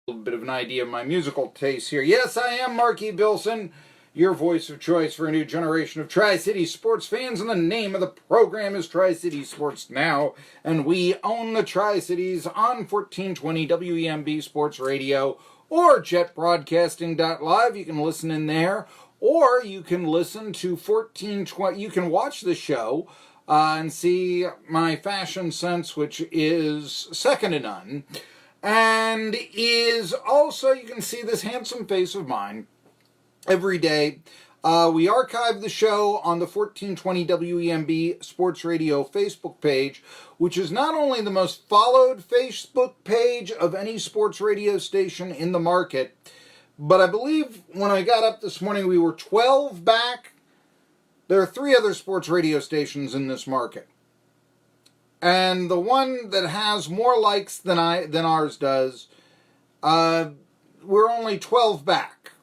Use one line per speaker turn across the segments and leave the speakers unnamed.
A little bit of an idea of my musical taste here. Yes, I am Marky Billson, your voice of choice for a new generation of Tri-City sports fans, and the name of the program is Tri-City Sports Now, and we own the Tri-Cities on 1420 WEMB Sports Radio or jetbroadcasting.live. You can listen in there, or you can listen to 1420. You can watch the show and see my fashion sense, which is second to none. And is also, you can see this handsome face of mine every day. We archive the show on the 1420 WEMB Sports Radio Facebook page, which is not only the most followed Facebook page of any sports radio station in the market, but I believe when I got up this morning, we were 12 back. There are 3 other sports radio stations in this market. And the one that has more likes than ours does, we're only 12 back,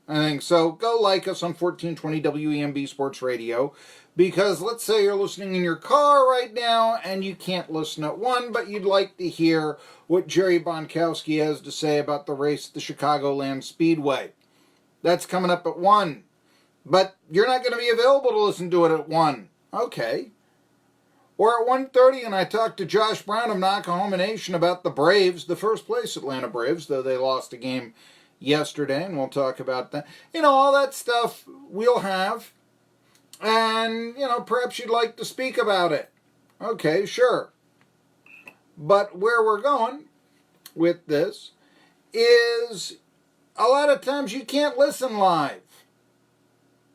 I think. So go like us on 1420 WEMB Sports Radio, because let's say you're listening in your car right now and you can't listen at 1, but you'd like to hear what Jerry Bonkowski has to say about the race at the Chicagoland Speedway. That's coming up at 1, but you're not going to be available to listen to it at 1. Okay. Or at 1:30, and I talked to Josh Brown of Knockahoma Nation about the Braves, the first place Atlanta Braves, though they lost a game yesterday, and we'll talk about that. All that stuff we'll have, and, perhaps you'd like to speak about it. Okay, sure. But where we're going with this is a lot of times you can't listen live.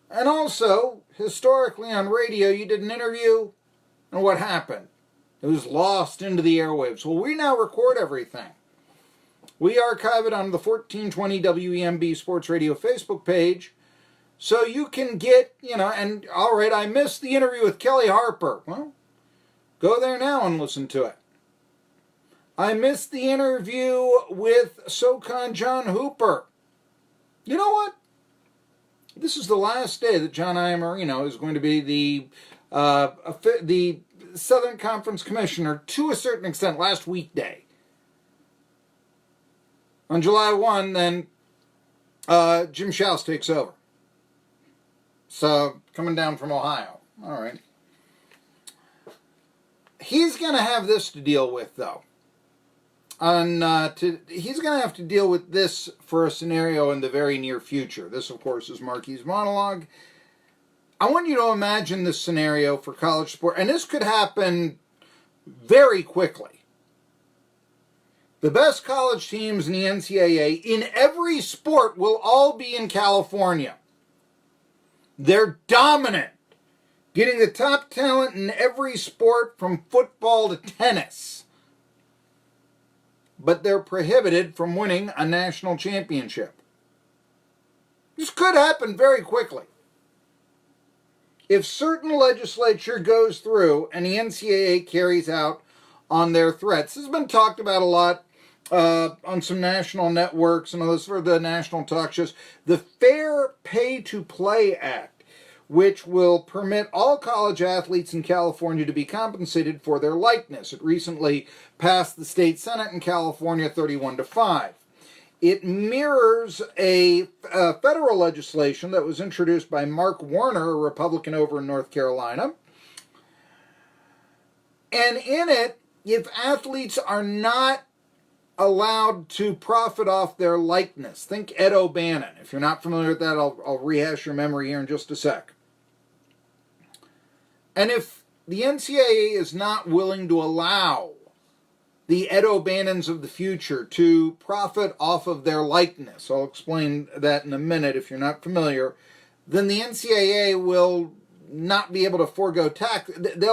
And also, historically on radio, you did an interview, and what happened? It was lost into the airwaves. Well, we now record everything. We archive it on the 1420 WEMB Sports Radio Facebook page, so you can get, and all right, I missed the interview with Kelly Harper. Well, go there now and listen to it. I missed the interview with SoCon John Hooper. You know what? This is the last day that John Iamarino is going to be the Southern Conference Commissioner to a certain extent last weekday. On July 1, then Jim Schaus takes over. So, coming down from Ohio. All right. He's going to have this to deal with, though. He's going to have to deal with this for a scenario in the very near future. This, of course, is Marky's monologue. I want you to imagine this scenario for college sport, and this could happen very quickly. The best college teams in the NCAA in every sport will all be in California. They're dominant, getting the top talent in every sport from football to tennis. But they're prohibited from winning a national championship. This could happen very quickly. If certain legislature goes through and the NCAA carries out on their threats, this has been talked about a lot on some national networks and others for the national talk shows, the Fair Pay to Play Act, which will permit all college athletes in California to be compensated for their likeness. It recently passed the state Senate in California 31-5. It mirrors a federal legislation that was introduced by Mark Warner, a Republican over in North Carolina. And in it, if athletes are not allowed to profit off their likeness, think Ed O'Bannon. If you're not familiar with that, I'll rehash your memory here in just a sec. And if the NCAA is not willing to allow the Ed O'Bannons of the future to profit off of their likeness, I'll explain that in a minute if you're not familiar, then the NCAA will not be able to forego tax. They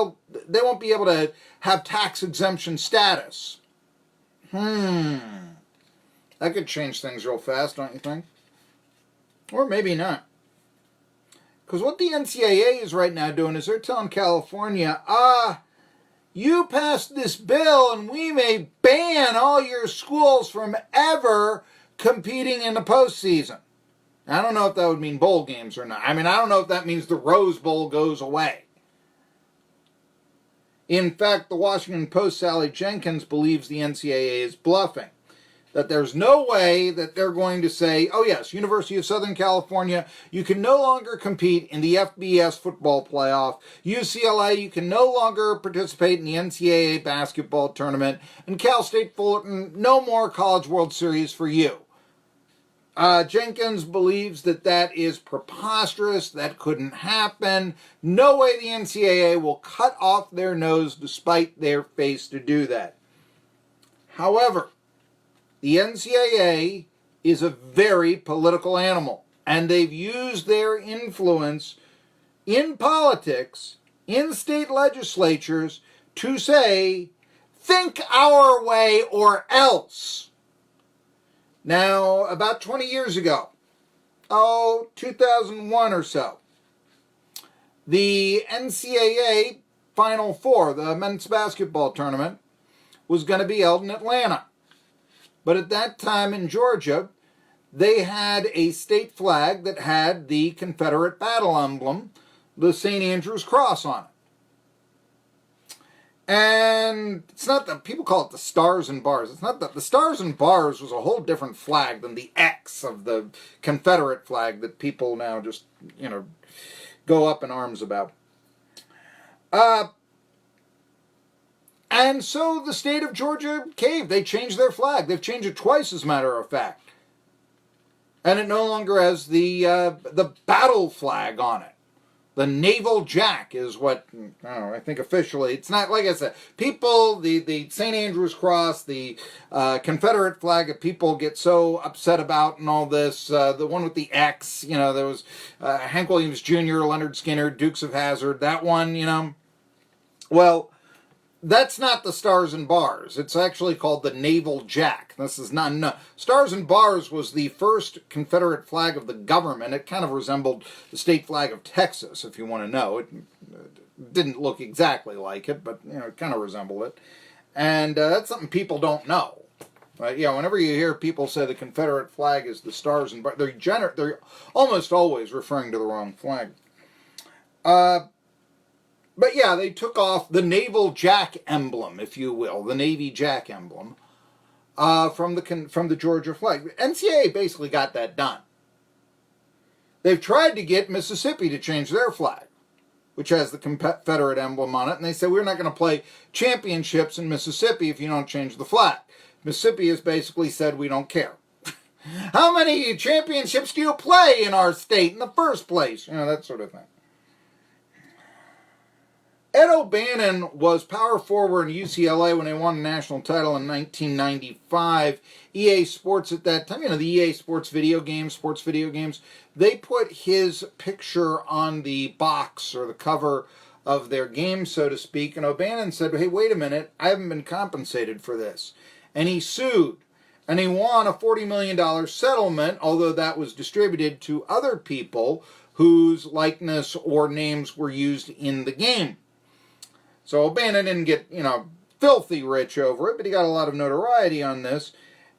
won't be able to have tax exemption status. That could change things real fast, don't you think? Or maybe not. Because what the NCAA is right now doing is they're telling California, you passed this bill and we may ban all your schools from ever competing in the postseason. I don't know if that would mean bowl games or not. I don't know if that means the Rose Bowl goes away. In fact, the Washington Post's Sally Jenkins believes the NCAA is bluffing. that there's no way that they're going to say, oh yes, University of Southern California, you can no longer compete in the FBS football playoff. UCLA, you can no longer participate in the NCAA basketball tournament. And Cal State Fullerton, no more College World Series for you. Jenkins believes that that is preposterous. That couldn't happen. No way the NCAA will cut off their nose despite their face to do that. However, the NCAA is a very political animal, and they've used their influence in politics, in state legislatures, to say, think our way or else. Now, about 20 years ago, 2001 or so, the NCAA Final Four, the men's basketball tournament, was going to be held in Atlanta. But at that time in Georgia, they had a state flag that had the Confederate battle emblem, the St. Andrew's Cross, on it. And it's not that people call it the Stars and Bars. It's not that. The Stars and Bars was a whole different flag than the X of the Confederate flag that people now just, go up in arms about. And so the state of Georgia caved. They changed their flag. They've changed it twice, as a matter of fact. And it no longer has the battle flag on it. The naval jack is what, I think officially, it's not, like I said, people, the St. Andrew's Cross, the Confederate flag that people get so upset about and all this, the one with the X, there was Hank Williams Jr., Leonard Skinner, Dukes of Hazzard, that one, well, that's not the Stars and Bars. It's actually called the Naval Jack. This is not, no. Stars and Bars was the first Confederate flag of the government. It kind of resembled the state flag of Texas, if you want to know. It didn't look exactly like it, but, it kind of resembled it. And that's something people don't know. Whenever you hear people say the Confederate flag is the Stars and Bars, they're almost always referring to the wrong flag. But yeah, they took off the naval jack emblem, if you will, the Navy Jack emblem, from the Georgia flag. NCAA basically got that done. They've tried to get Mississippi to change their flag, which has the Confederate emblem on it, and they said, we're not going to play championships in Mississippi if you don't change the flag. Mississippi has basically said, we don't care. How many championships do you play in our state in the first place? That sort of thing. Ed O'Bannon was power forward in UCLA when they won the national title in 1995. EA Sports at that time, the EA Sports video games, they put his picture on the box or the cover of their game, so to speak, and O'Bannon said, hey, wait a minute, I haven't been compensated for this. And he sued, and he won a $40 million settlement, although that was distributed to other people whose likeness or names were used in the game. So O'Bannon didn't get, filthy rich over it, but he got a lot of notoriety on this.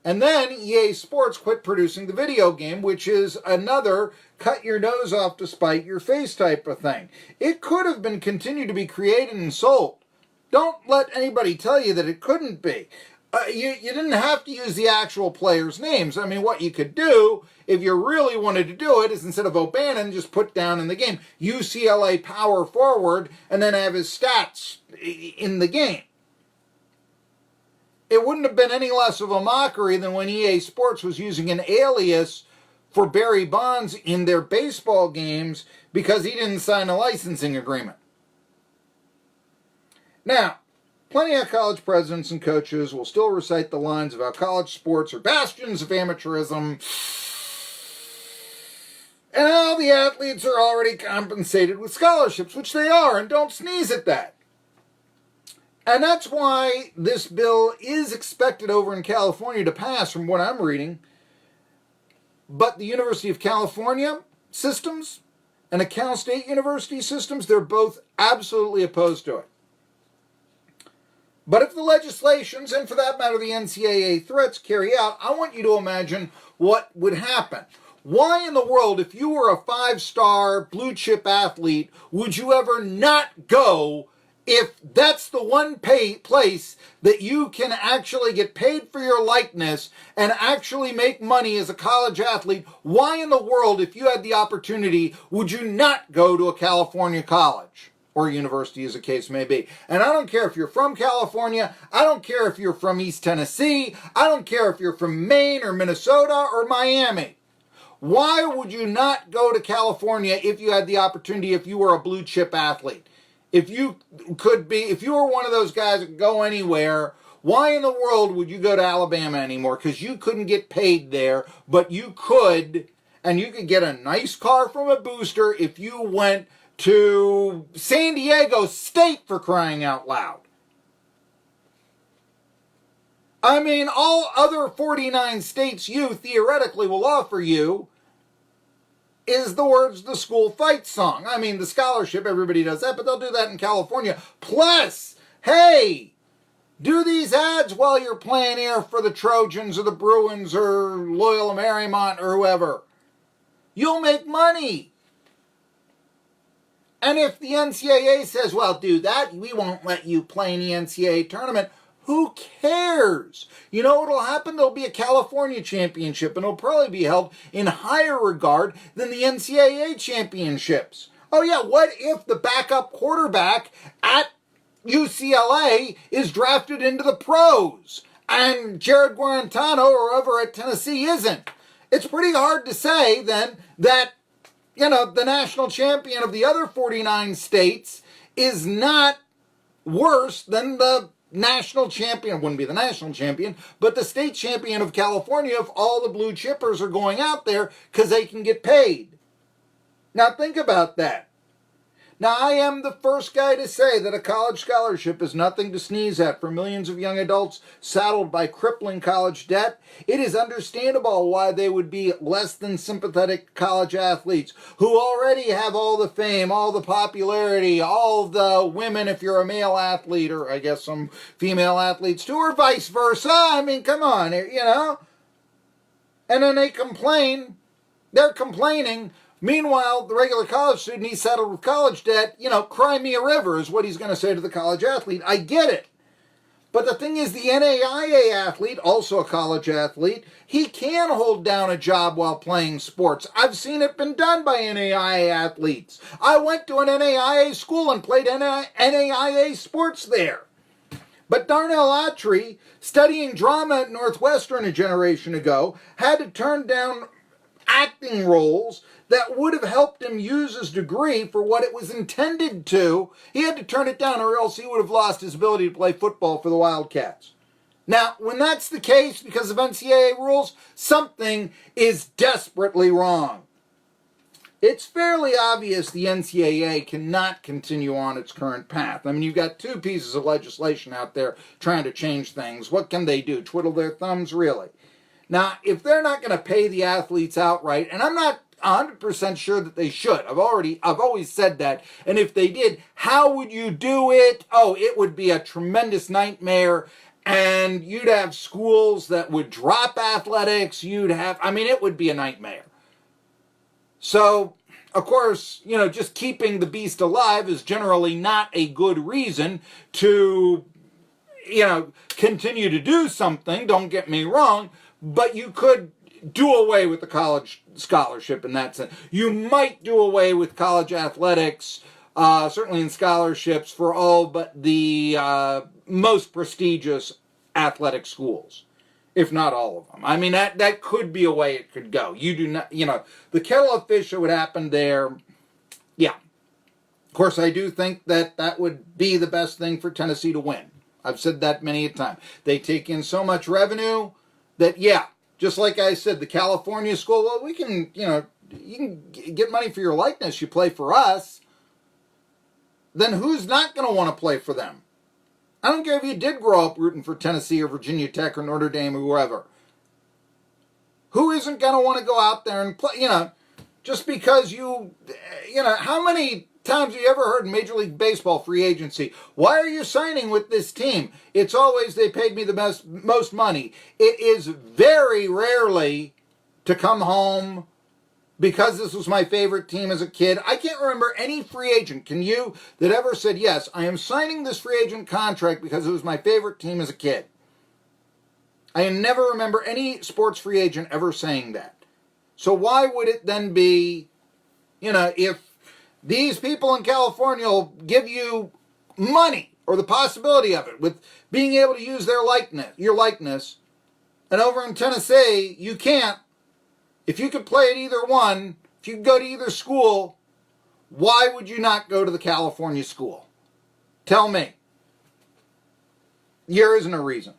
And then EA Sports quit producing the video game, which is another cut your nose off to spite your face type of thing. It could have been continued to be created and sold. Don't let anybody tell you that it couldn't be. You didn't have to use the actual players' names. I mean, what you could do, if you really wanted to do it, is instead of O'Bannon, just put down in the game UCLA power forward and then have his stats in the game. It wouldn't have been any less of a mockery than when EA Sports was using an alias for Barry Bonds in their baseball games because he didn't sign a licensing agreement. Now, plenty of college presidents and coaches will still recite the lines of how college sports are bastions of amateurism and how the athletes are already compensated with scholarships, which they are, and don't sneeze at that. And that's why this bill is expected over in California to pass, from what I'm reading. But the University of California systems and the Cal State University systems, they're both absolutely opposed to it. But if the legislations, and for that matter the NCAA threats, carry out, I want you to imagine what would happen. Why in the world, if you were a 5-star blue chip athlete, would you ever not go if that's the one place that you can actually get paid for your likeness and actually make money as a college athlete, why in the world, if you had the opportunity, would you not go to a California college or university, as the case may be? And I don't care if you're from California, I don't care if you're from East Tennessee, I don't care if you're from Maine or Minnesota or Miami. Why would you not go to California if you had the opportunity, if you were a blue chip athlete? If you were one of those guys that could go anywhere, why in the world would you go to Alabama anymore? Because you couldn't get paid there, but you could, and you could get a nice car from a booster if you went to San Diego State, for crying out loud. I mean, all other 49 states you theoretically will offer you is the words of the school fight song. I mean, the scholarship, everybody does that, but they'll do that in California. Plus, hey, do these ads while you're playing here for the Trojans or the Bruins or Loyola Marymount or whoever. You'll make money. And if the NCAA says, well, do that, we won't let you play in the NCAA tournament, who cares? You know what will happen? There'll be a California championship, and it'll probably be held in higher regard than the NCAA championships. Oh yeah, what if the backup quarterback at UCLA is drafted into the pros, and Jared Guarantano or whoever at Tennessee isn't? It's pretty hard to say then that, you know, the national champion of the other 49 states is not worse than the national champion. Wouldn't be the national champion, but the state champion of California if all the blue chippers are going out there because they can get paid. Now think about that. Now, I am the first guy to say that a college scholarship is nothing to sneeze at for millions of young adults saddled by crippling college debt. It is understandable why they would be less than sympathetic college athletes who already have all the fame, all the popularity, all the women if you're a male athlete, or I guess some female athletes too, or vice versa. I mean, come on, you know? And then they complain. They're complaining. Meanwhile, the regular college student, he's saddled with college debt. You know, cry me a river is what he's going to say to the college athlete. I get it. But the thing is, the NAIA athlete, also a college athlete, he can hold down a job while playing sports. I've seen it been done by NAIA athletes. I went to an NAIA school and played NAIA sports there. But Darnell Autry, studying drama at Northwestern a generation ago, had to turn down acting roles that would have helped him use his degree for what it was intended to. He had to turn it down or else he would have lost his ability to play football for the Wildcats. Now, when that's the case because of NCAA rules, something is desperately wrong. It's fairly obvious the NCAA cannot continue on its current path. I mean, you've got two pieces of legislation out there trying to change things. What can they do? Twiddle their thumbs? Really? Now, if they're not going to pay the athletes outright, and I'm not 100% sure that they should. I've always said that. And if they did, how would you do it? Oh, it would be a tremendous nightmare. And you'd have schools that would drop athletics. It would be a nightmare. So, of course, you know, just keeping the beast alive is generally not a good reason to, you know, continue to do something. Don't get me wrong. But you could do away with the college scholarship in that sense. You might do away with college athletics, certainly in scholarships, for all but the most prestigious athletic schools, if not all of them. I mean, that could be a way it could go. You do not, you know, the kettle of fish that would happen there, yeah. Of course, I do think that would be the best thing for Tennessee to win. I've said that many a time. They take in so much revenue that, yeah, just like I said, the California school, well, we can, you know, you can get money for your likeness. You play for us. Then who's not going to want to play for them? I don't care if you did grow up rooting for Tennessee or Virginia Tech or Notre Dame or whoever. Who isn't going to want to go out there and play, you know, just because you know, how many times have you ever heard in Major League Baseball free agency, why are you signing with this team? It's always they paid me the most money. It is very rarely to come home because this was my favorite team as a kid. I can't remember any free agent, can you, that ever said, yes, I am signing this free agent contract because it was my favorite team as a kid. I never remember any sports free agent ever saying that. So why would it then be, if these people in California will give you money or the possibility of it with being able to use your likeness, and over in Tennessee, you can't. If you could play at either one, if you could go to either school, why would you not go to the California school? Tell me. There isn't a reason.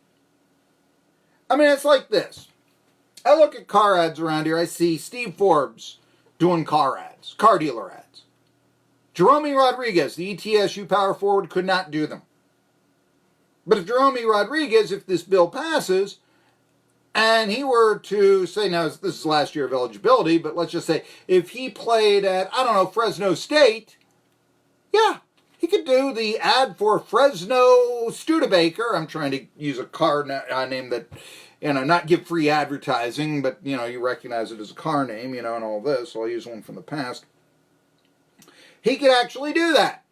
I mean, it's like this. I look at car ads around here. I see Steve Forbes doing car ads, car dealer ads. Jerome Rodriguez, the ETSU power forward, could not do them. But if Jerome Rodriguez, if this bill passes, and he were to say, now this is last year of eligibility, but let's just say if he played at, Fresno State, yeah, he could do the ad for Fresno Studebaker. I'm trying to use a car name that, not give free advertising, but, you recognize it as a car name, and all this. So I'll use one from the past. He could actually do that.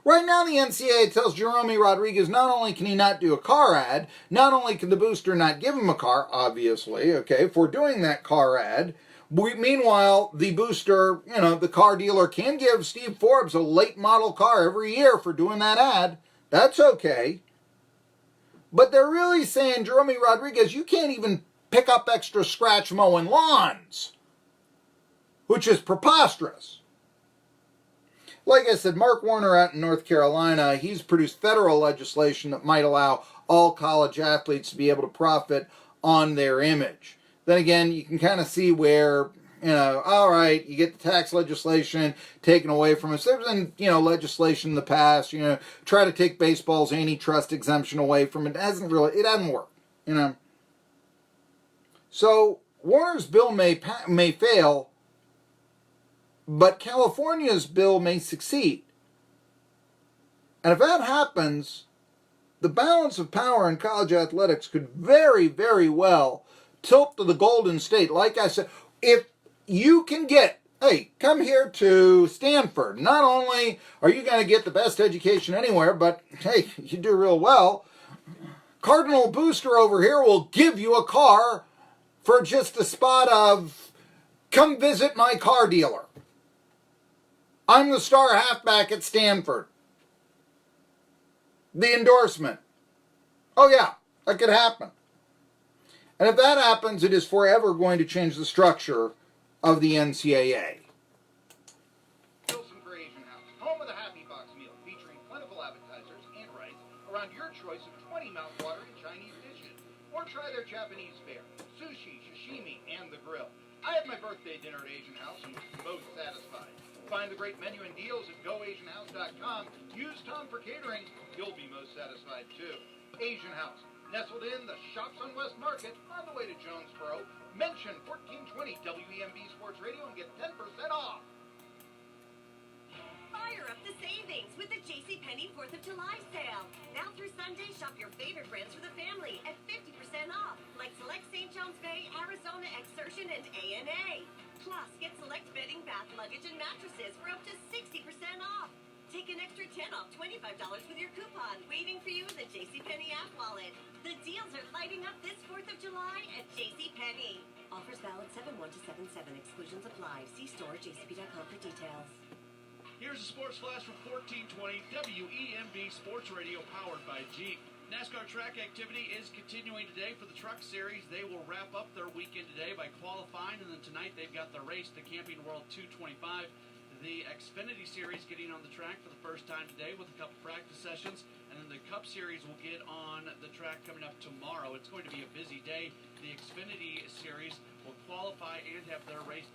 Right now, the NCAA tells Jerome Rodriguez not only can he not do a car ad, not only can the booster not give him a car, obviously, for doing that car ad. Meanwhile, the booster, the car dealer can give Steve Forbes a late model car every year for doing that ad. That's okay. But they're really saying, Jerome Rodriguez, you can't even pick up extra scratch mowing lawns, which is preposterous. Like I said, Mark Warner out in North Carolina, he's produced federal legislation that might allow all college athletes to be able to profit on their image. Then again, you can kind of see where, all right, you get the tax legislation taken away from us. There's been, legislation in the past, try to take baseball's antitrust exemption away from it. It hasn't worked, So Warner's bill may fail, but California's bill may succeed. And if that happens, the balance of power in college athletics could very, very well tilt to the Golden State. Like I said, if you can come here to Stanford. Not only are you going to get the best education anywhere, but, you do real well. Cardinal Booster over here will give you a car for just a spot of, come visit my car dealer. I'm the star halfback at Stanford. The endorsement. Oh yeah, that could happen. And if that happens, it is forever going to change the structure of the NCAA.
Billson for Asian House, home of the Happy Box meal, featuring plentiful appetizers and rice around your choice of 20 mouth-watering Chinese dishes. Or try their Japanese fare, sushi, sashimi, and the grill. I had my birthday dinner at Asian House and was most satisfied. Find the great menu and deals at goasianhouse.com. Use Tom for catering. You'll be most satisfied, too. Asian House, nestled in the Shops on West Market on the way to Jonesboro. Mention 1420 WEMB Sports Radio and get 10% off.
Fire up the savings with the JCPenney 4th of July sale. Now through Sunday, shop your favorite brands for the family at 50% off. Like select St. John's Bay, Arizona, Exertion, and A&A. Plus, get select bedding, bath, luggage, and mattresses for up to 60% off. Take an extra $10 off $25 with your coupon waiting for you in the JCPenney app wallet. The deals are lighting up this 4th of July at JCPenney. Offers valid 7/1 to 7/7. Exclusions apply. See store at jcp.com for details.
Here's a sports flash from 1420 WEMB Sports Radio powered by Jeep. NASCAR track activity is continuing today for the Truck Series. They will wrap up their weekend today by qualifying, and then tonight they've got the race, the Camping World 225. The Xfinity Series getting on the track for the first time today with a couple practice sessions, and then the Cup Series will get on the track coming up tomorrow. It's going to be a busy day. The Xfinity Series will qualify and have their race.